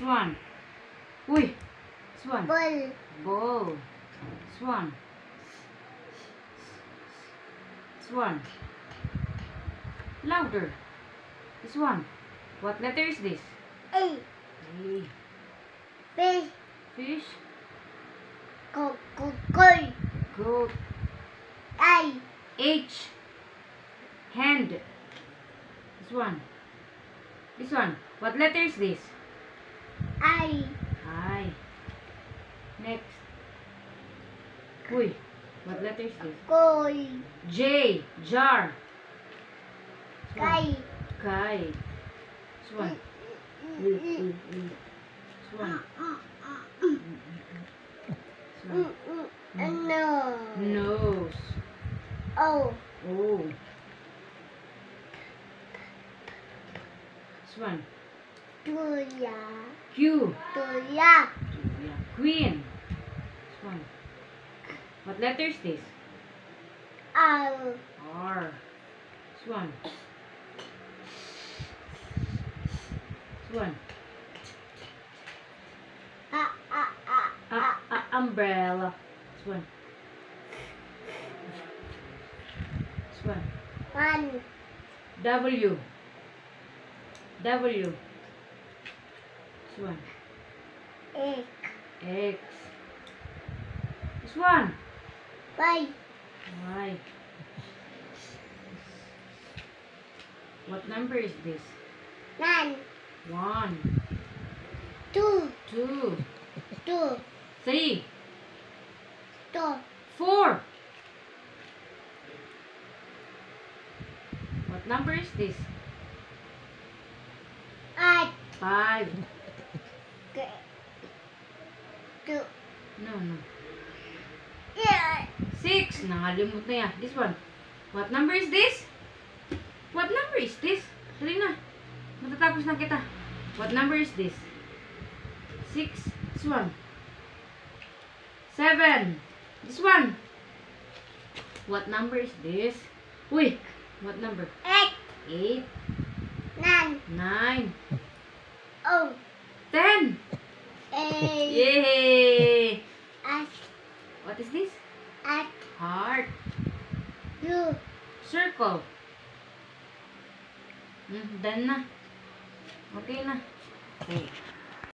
Swan. Uy. Swan. Ball. Ball. Swan. Swan. Louder. Swan. What letter is this? A. A. Fish. Fish. Goat. Goat. I. H. Hand. This one. This one. What letter is this? I. I. Next. Uy. What letter is this? Koi. J. Jar. This one. Kai. Kai. This one. This one. This one. No. Nose. Oh. Oh. This one. Tuya. Q. Tuya. Yeah. Queen. This one. What letter is this? R. R. This one. This one. Umbrella. This one. This one. One. W. W. This one. X. X. This one. Y. Y. What number is this? 9. 1, 2. 2, 2. 3, 2. 4. What number is this? 8. 5. 2. No, no. Yeah. 6. Nangalimut na yan. This one. What number is this? What number is this? Dali na. Matatapos na kita. What number is this? 6. This one. 7. This one. What number is this? Uy. What number? 8. 8. 9. 9. Oh. 10. 8. Yay! 8. What is this? 8. Heart. U. Circle. Done na. Okay na. Okay.